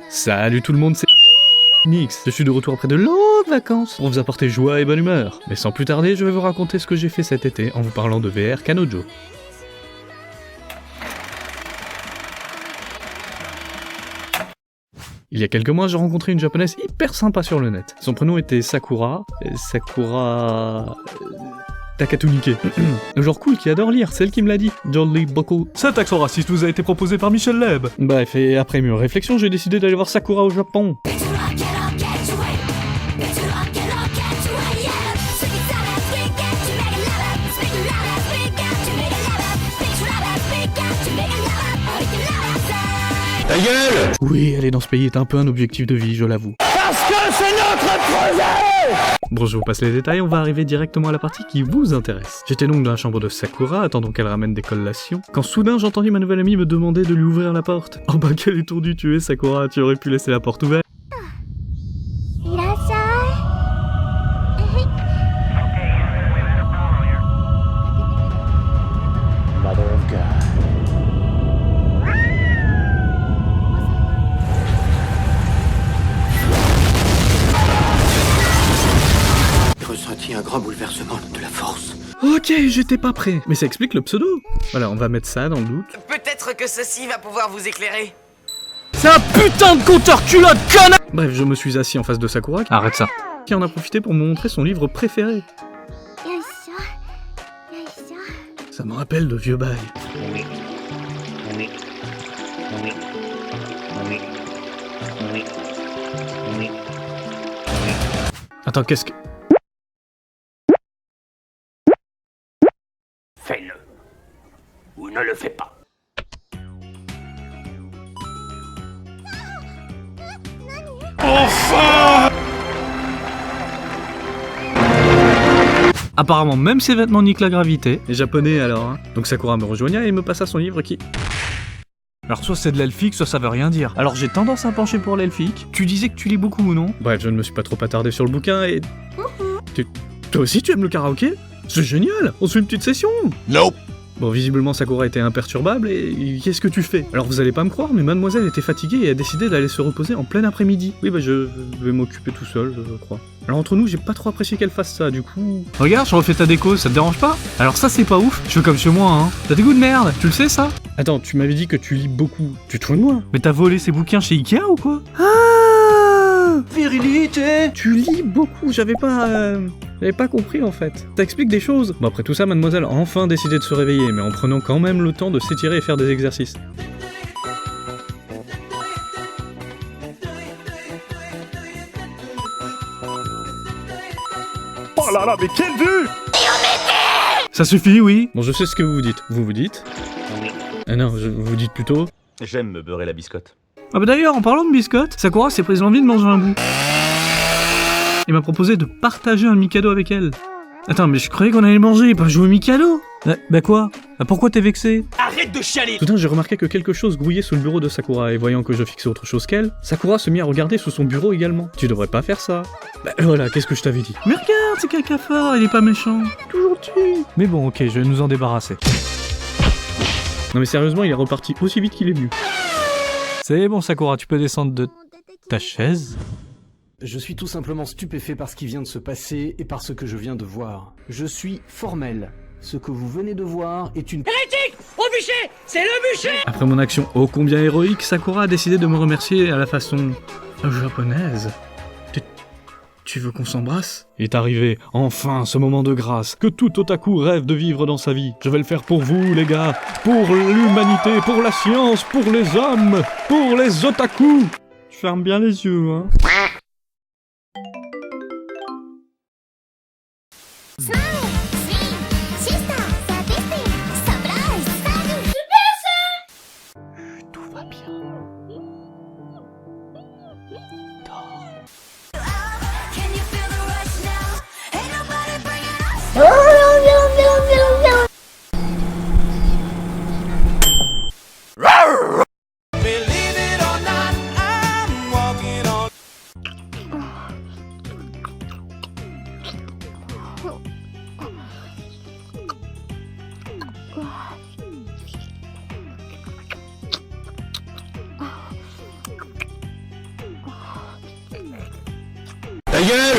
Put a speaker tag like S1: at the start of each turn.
S1: Salut tout le monde, c'est Nix. Je suis de retour après de longues vacances pour vous apporter joie et bonne humeur. Mais sans plus tarder, je vais vous raconter ce que j'ai fait cet été en vous parlant de VR Kanojo. Il y a quelques mois, j'ai rencontré une japonaise hyper sympa sur le net. Son prénom était Sakura. Takatunike. Le genre cool qui adore lire, c'est elle qui me l'a dit. Jolly beaucoup.
S2: Cet accent raciste vous a été proposé par Michel Leb.
S1: Bref, et après mûre réflexion, j'ai décidé d'aller voir Sakura au Japon.
S3: Ta gueule!
S1: Oui, aller dans ce pays est un peu un objectif de vie, je l'avoue.
S3: Parce que c'est notre projet!
S1: Bon, je vous passe les détails, on va arriver directement à la partie qui vous intéresse. J'étais donc dans la chambre de Sakura, attendant qu'elle ramène des collations, quand soudain j'entendis ma nouvelle amie me demander de lui ouvrir la porte. Oh bah quel étourdu tu es, Sakura, tu aurais pu laisser la porte ouverte.
S3: Mother of God. J'ai ressenti un grand bouleversement de la force.
S1: Ok, j'étais pas prêt. Mais ça explique le pseudo. Voilà, on va mettre ça dans le doute.
S4: Peut-être que ceci va pouvoir vous éclairer.
S1: C'est un putain de compteur culotte, connard! Bref, je me suis assis en face de Sakura. Arrête ça. Qui en a profité pour me montrer son livre préféré. Ça me rappelle de vieux bails. Attends, qu'est-ce que...
S3: Fais-le. Ou ne le fais pas.
S1: Apparemment, même ses vêtements niquent la gravité. Les japonais alors, hein. Donc Sakura me rejoigna et me passa son livre qui...
S2: Alors soit c'est de l'elfique, soit ça veut rien dire.
S1: Alors j'ai tendance à pencher pour l'elfique.
S2: Tu disais que tu lis beaucoup ou non?
S1: Bref, je ne me suis pas trop attardé sur le bouquin et... Toi aussi tu aimes le karaoké? C'est génial! On se fait une petite session!
S3: Nope.
S1: Bon, visiblement Sakura était imperturbable et qu'est-ce que tu fais? Alors vous allez pas me croire, mais mademoiselle était fatiguée et a décidé d'aller se reposer en plein après-midi. Oui bah je vais m'occuper tout seul, je crois. Alors entre nous, j'ai pas trop apprécié qu'elle fasse ça, du coup...
S2: Regarde, je refais ta déco, ça te dérange pas? Alors ça c'est pas ouf, je fais comme chez moi hein. T'as des goûts de merde, tu le sais ça?
S1: Attends, tu m'avais dit que tu lis beaucoup. Tu te fous de moi?
S2: Mais t'as volé ces bouquins chez Ikea ou quoi?
S1: Virilité! Tu lis beaucoup, j'avais pas compris en fait. Ça explique des choses. Bon après tout ça, mademoiselle a enfin décidé de se réveiller, mais en prenant quand même le temps de s'étirer et faire des exercices.
S2: Oh là là, mais quelle vue! Ça suffit, oui.
S1: Bon, je sais ce que vous vous dites. Vous vous dites? Ah non, vous dites plutôt...
S5: J'aime me beurrer la biscotte.
S2: Ah bah d'ailleurs, en parlant de biscottes, Sakura s'est prise l'envie de manger un bout. Il m'a proposé de partager un Mikado avec elle. Attends, mais je croyais qu'on allait manger et pas jouer au Mikado. Bah quoi? Bah pourquoi t'es vexé?
S4: Arrête de chialer.
S1: Soudain, j'ai remarqué que quelque chose grouillait sous le bureau de Sakura, et voyant que je fixais autre chose qu'elle, Sakura se mit à regarder sous son bureau également. Tu devrais pas faire ça. Bah voilà, qu'est-ce que je t'avais dit?
S2: Mais regarde, c'est quelqu'un fort, il est pas méchant. Tout gentil. Mais bon, ok, je vais nous en débarrasser.
S1: Non mais sérieusement, il est reparti aussi vite qu'il est venu.
S2: C'est bon Sakura, tu peux descendre de ta chaise.
S6: Je suis tout simplement stupéfait par ce qui vient de se passer et par ce que je viens de voir. Je suis formel. Ce que vous venez de voir est une...
S4: Hérétique! Au bûcher! C'est le bûcher!
S1: Après mon action ô combien héroïque, Sakura a décidé de me remercier à la façon... japonaise. Tu veux qu'on s'embrasse? Est arrivé, enfin, ce moment de grâce que tout otaku rêve de vivre dans sa vie. Je vais le faire pour vous, les gars, pour l'humanité, pour la science, pour les hommes, pour les otaku. Je ferme bien les yeux, hein.
S6: Tout va bien.
S7: gueule!